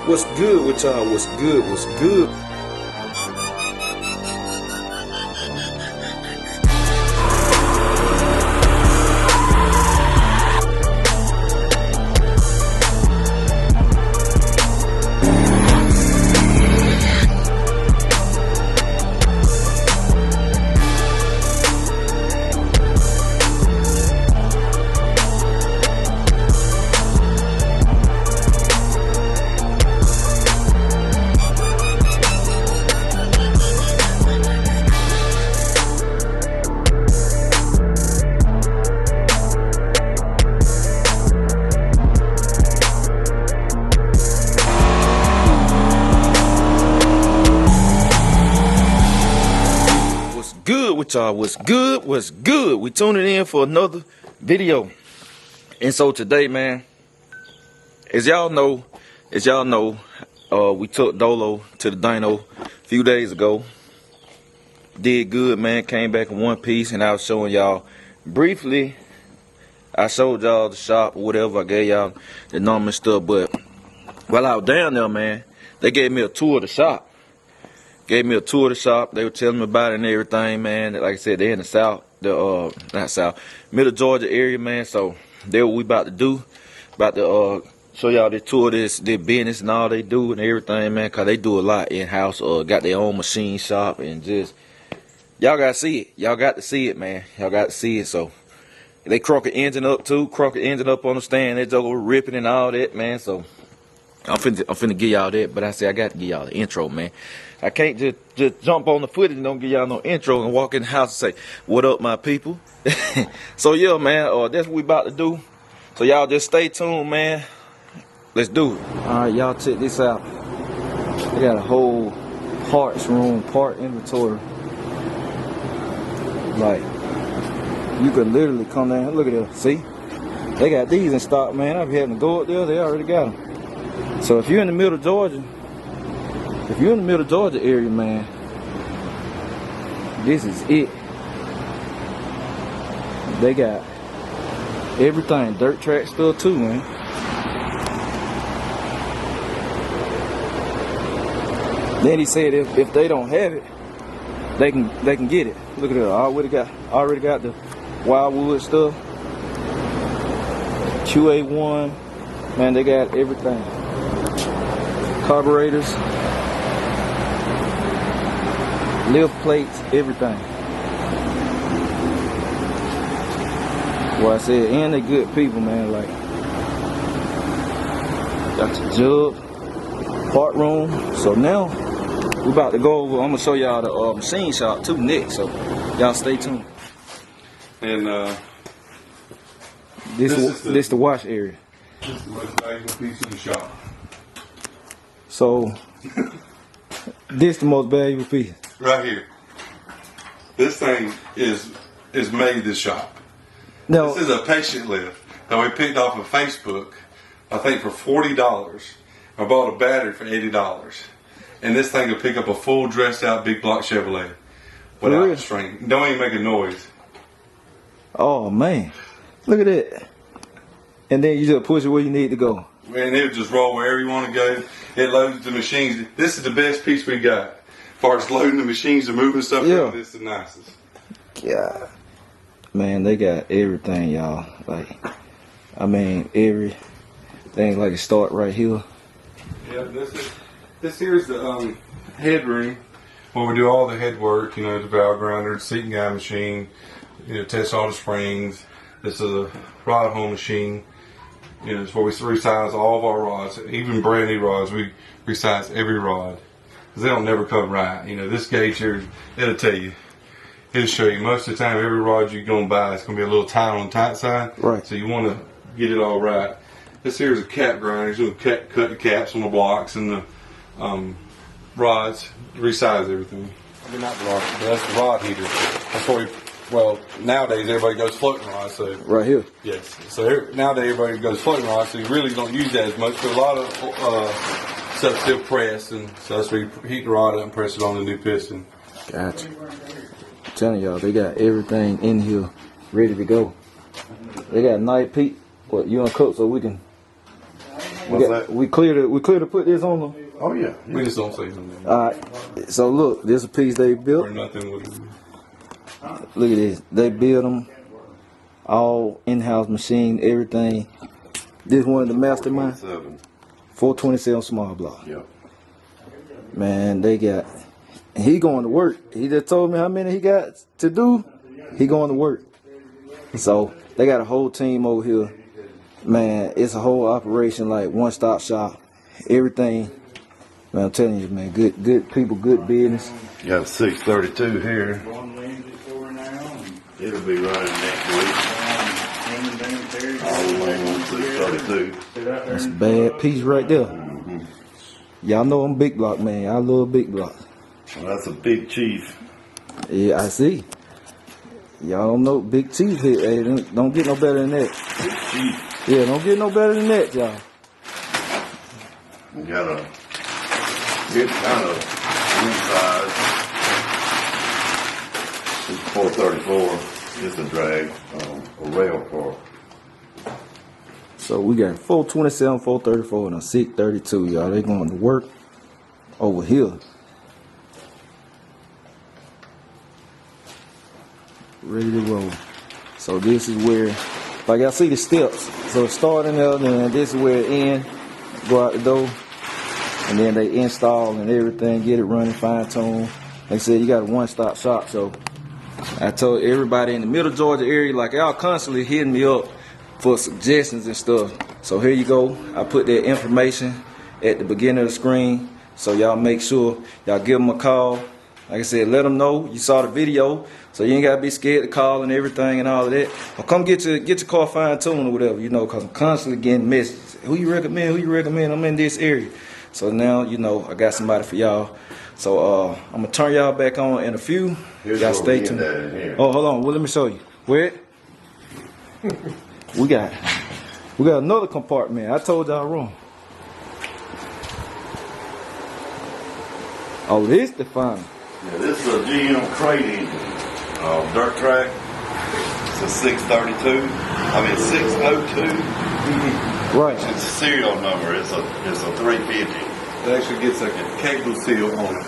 What's good with y'all? What's good? What's good? Good with y'all? What's good? What's good? We tuning in for another video. And so today, man, as y'all know, we took Dolo to the dyno a few days ago. Did good, man. Came back in one piece, and I was showing y'all briefly. I showed y'all the shop or whatever. I gave y'all the number and stuff. But while I was down there, man, they gave me a tour of the shop. They were telling me about it and everything, man. Like I said, they're in the middle Georgia area, man. So that's what we about to do. About to show y'all this tour of their business and all they do and everything, man. Cause they do a lot in-house. Got their own machine shop and just, y'all gotta see it. Y'all got to see it, man. Y'all got to see it. So they crook the engine up too. Crook the engine up on the stand. They just go ripping and all that, man. So I'm finna give y'all that. But I say I got to give y'all the intro, man. I can't just jump on the footage and don't give y'all no intro and walk in the house and say, what up, my people? So, yeah, man, that's what we about to do. So, y'all just stay tuned, man. Let's do it. All right, y'all check this out. They got a whole parts room, part inventory. Like, you could literally come down. Look at this. See? They got these in stock, man. I'll be having to go up there. They already got them. So, if you're in the middle of Georgia, area, man, this is it. They got everything, dirt track stuff too, man. Then he said if they don't have it, they can get it. Look at it, already got the wildwood stuff. QA1, man, they got everything. Carburetors, lift plates, everything. Well, I said, and they good people, man. Like, got your jug, part room. So now we about to go over. I'm gonna show y'all the machine shop too next. So y'all stay tuned. And this the wash area. This is the most valuable piece of the shop. So this the most valuable piece. Right here. This thing is made this shop. No. This is a patient lift that we picked off of Facebook, I think for $40. I bought a battery for $80. And this thing will pick up a full dressed out big block Chevrolet without strain. Don't even make a noise. Oh man. Look at that. And then you just push it where you need to go. And it'll just roll wherever you want to go. It loads the machines. This is the best piece we got. As far as loading the machines and moving stuff, yeah. This is the nicest. Yeah. Man, they got everything, y'all. Like, I mean, everything. Like, it start right here. Yeah, this here is the head room where we do all the head work. You know, the valve grinder, seat and guide machine. You know, test all the springs. This is a rod hole machine. You know, it's where we resize all of our rods, even brand new rods. We resize every rod because they don't never come right. You know, this gauge here, it'll tell you. It'll show you most of the time every rod you're going to buy is going to be a little tight on the tight side. Right. So you want to get it all right. This here is a cap grinder. It's going to cut the caps on the blocks and the rods, resize everything. I mean, not the rod, but that's the rod heater. That's where well, nowadays everybody goes floating rods. So right here. Yes. So nowadays everybody goes floating rods, so you really don't use that as much. But a lot of stuff still press, and so that's where you heat the rod up and press it on the new piston. Gotcha. I'm telling y'all, they got everything in here ready to go. They got night peak. What you want to cook so we can What's that? We clear to put this on them. Oh yeah. We just don't say something. All right. So look, this is a piece they built. Or nothing with it. Look at this. They build them all in-house machine, everything. This one of the mastermind. 427 small block. Yeah. Man, they got. He going to work. He just told me how many he got to do. He going to work. So they got a whole team over here. Man, it's a whole operation, like one-stop shop. Everything. Man, I'm telling you, man, good people, good business. You got a 632 here. It'll be running next week. All the way on 632. That's a bad piece right there. Y'all know I'm big block, man. I love big block. Well, that's a big chief. Yeah, I see. Y'all don't know big chief here. Hey, don't get no better than that. Big chief. Yeah, don't get no better than that, y'all. We got a good kind of size. It's 434. It's a drag, a rail car. So we got 427, 434, and a 632, y'all. They going to work over here. Ready to roll. So this is where, like y'all see the steps. So starting there, then this is where it ends. Go out the door, and then they install and everything, get it running, fine tune. Like I said, you got a one-stop shop. So I told everybody in the Middle Georgia area, like y'all constantly hitting me up for suggestions and stuff. So here you go. I put that information at the beginning of the screen. So y'all make sure y'all give them a call. Like I said, let them know you saw the video. So you ain't gotta be scared to call and everything and all of that. Or come get your car fine-tuned or whatever, you know, because I'm constantly getting messages. Who you recommend? Who you recommend? I'm in this area. So now, you know, I got somebody for y'all. So I'm gonna turn y'all back on in a few. Y'all stay tuned. Oh, hold on. Well, let me show you. Where? we got another compartment. I told y'all wrong. Oh, this the final. Yeah, this is a GM crate engine. Dirt track. It's a 632. I mean 602. Right. It's a serial number. It's a 350. It actually gets a cable seal on it.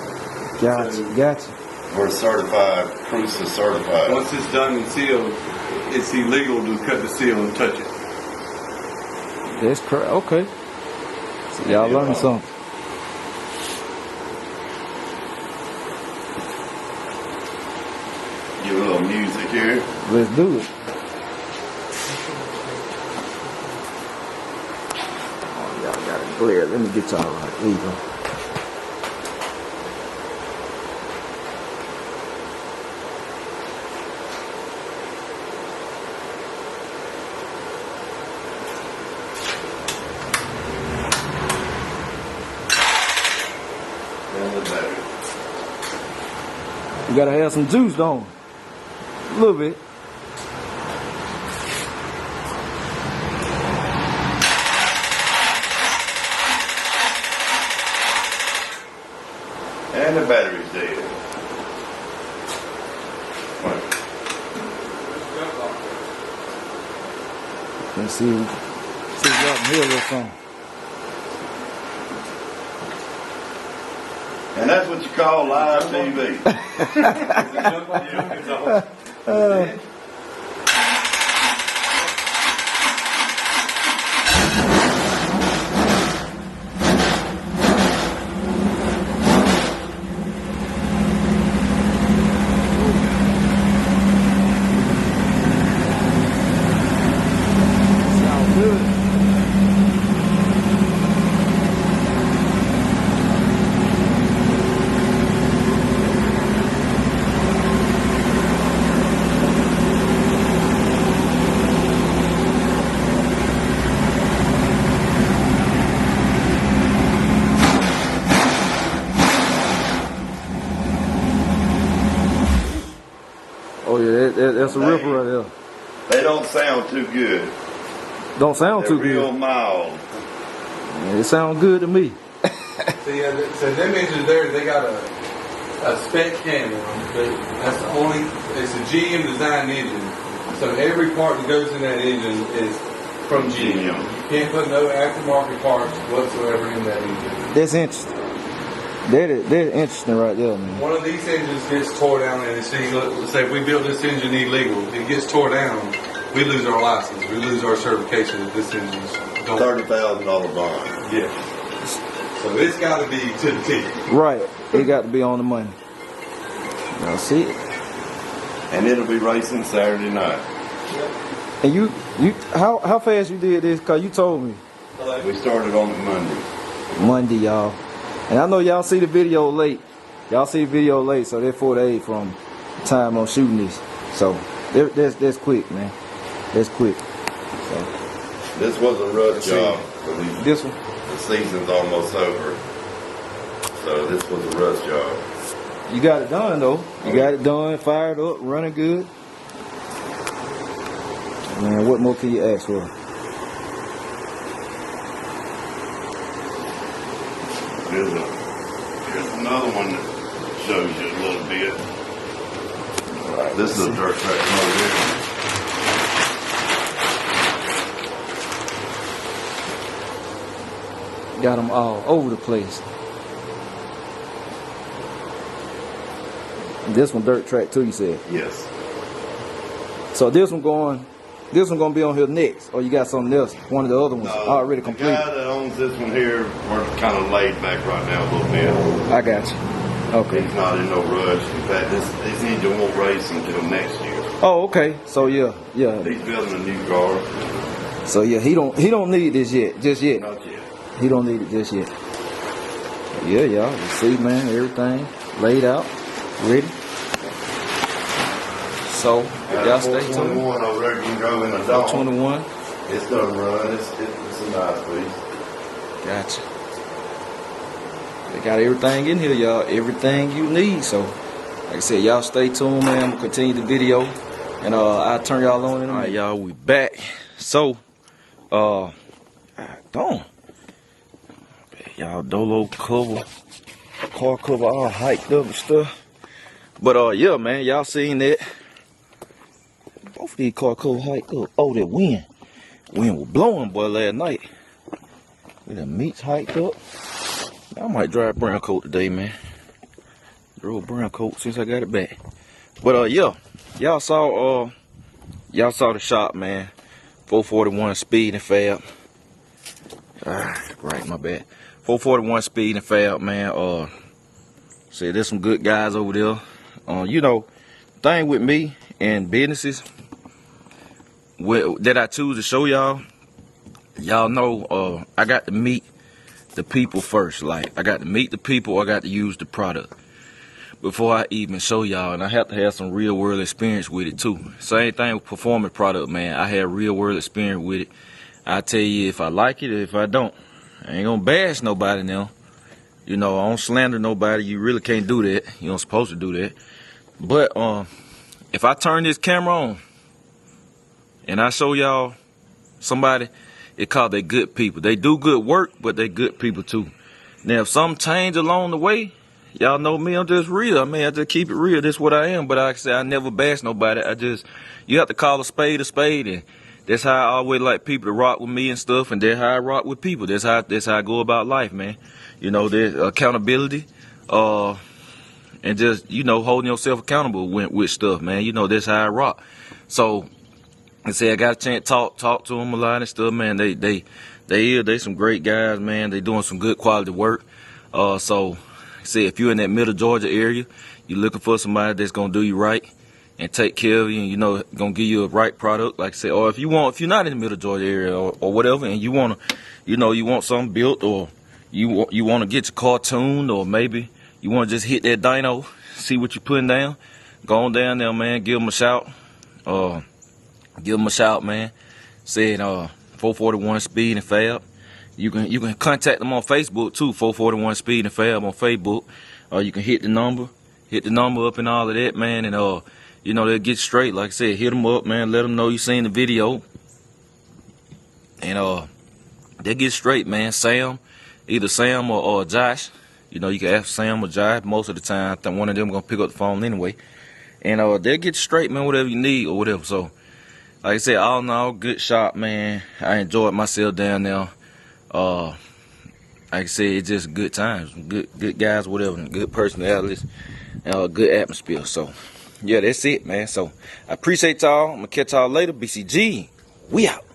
Gotcha. We're certified. Cruise is certified. Once it's done and sealed, it's illegal to cut the seal and touch it. That's correct. Okay. So y'all learned something. Give a little music here. Let's do it. Oh, y'all got it clear. Let me get y'all right. There you go. And the battery. You gotta have some juice, don't you? A little bit. And the battery's dead. Right. Let's see if y'all can hear a little something. And that's what you call live TV. Sounds good. Oh yeah, that's a ripper right there. They don't sound too good. Don't sound They're too real good. mild. It sounds good to me. See, so them engines there, they got a spec cam. That's the only. It's a GM design engine. So every part that goes in that engine is from GM. You can't put no aftermarket parts whatsoever in that engine. That's interesting. They're interesting right there, man. One of these engines gets tore down, and let's say if we built this engine illegal, it gets tore down, we lose our license, we lose our certification that this engine's $30,000 bond. Yeah. So it's got to be to the T. Right. It got to be on the money. Y'all see it. And it'll be racing Saturday night. And you how fast you did this? Cause you told me. We started on Monday. Monday, y'all. And I know y'all see the video late. Y'all see the video late, so they're 4 days from the time I'm shooting this. So that's quick, man. That's quick. So This was a rush job. this one. The season's almost over. So this was a rush job. You got it done though. You got it done, fired up, running good. Man, what more can you ask for? Here's another one that shows you a little bit. Right, this is a dirt track motor here. Got them all over the place. This one dirt track too, you said? Yes. So this one gonna be on here next, or you got something else? One of the other ones already complete. The guy that owns this one here, we're kind of laid back right now a little bit. I got you. Okay. He's not in no rush. In fact, this engine won't race until next year. Oh, okay. So yeah. He's building a new car. So yeah, he don't need this yet, just yet. Not yet. He don't need it just yet. Yeah, y'all. You see, man, everything laid out, ready. So y'all stay tuned. 421 over there, you can go in the dog. 21. It's done run. It's a nice piece. Gotcha. They got everything in here, y'all. Everything you need. So, like I said, y'all stay tuned, man. I'm gonna continue the video, and I'll turn y'all on in a minute. All right, y'all, we back. So, don't. Y'all, Dolo cover, car cover, all hyped up and stuff. But yeah, man, y'all seen that. Both of these car covers hyped up. Oh, that wind was blowing, boy, last night. The meat's hyped up. I might drive brown coat today, man. Drove brown coat since I got it back. But yeah, y'all saw the shop, man. 441 speed and fab. Right, my bad. 441 speed and fab, man. See, there's some good guys over there. You know, thing with me and businesses that I choose to show y'all. Y'all know, I got to meet the people first. Like, I got to meet the people, I got to use the product before I even show y'all. And I have to have some real world experience with it too. Same thing with performance product, man. I have real world experience with it. I tell you if I like it or if I don't. I ain't gonna bash nobody now. You know, I don't slander nobody. You really can't do that. You don't supposed to do that. But if I turn this camera on and I show y'all somebody, it called they good people. They do good work, but they good people too. Now, if something change along the way, y'all know me, I'm just real. I mean, I just keep it real. That's what I am. But like I say, I never bash nobody. You have to call a spade, and that's how I always like people to rock with me and stuff. And that's how I rock with people. That's how I go about life, man. You know, there's accountability, and just, you know, holding yourself accountable with stuff, man. You know, that's how I rock. So, I say I got a chance to talk to them a lot and stuff, man. They some great guys, man. They doing some good quality work. So, say if you're in that middle Georgia area, you're looking for somebody that's gonna do you right and take care of you, and you know, gonna give you a right product, like I said. Or if you're not in the middle Georgia area or whatever, and you want something built, or you want to get your car tuned, or maybe you want to just hit that dyno, see what you're putting down, go on down there, man. Give them a shout. Give them a shout, man. Said 441 Speed and Fab. You can contact them on Facebook too. 441 Speed and Fab on Facebook. You can hit the number up and all of that, man. And you know, they'll get straight. Like I said, hit them up, man. Let them know you seen the video. And they'll get straight, man. Either Sam or Josh. You know, you can ask Sam or Josh. Most of the time, I think one of them gonna pick up the phone anyway. And they'll get straight, man. Whatever you need or whatever. So. like I said, all in all, good shop, man. I enjoyed myself down there. Like I said, it's just good times, good guys, whatever, good personalities, good atmosphere. So, yeah, that's it, man. So, I appreciate y'all. I'm gonna catch y'all later. BCG, we out.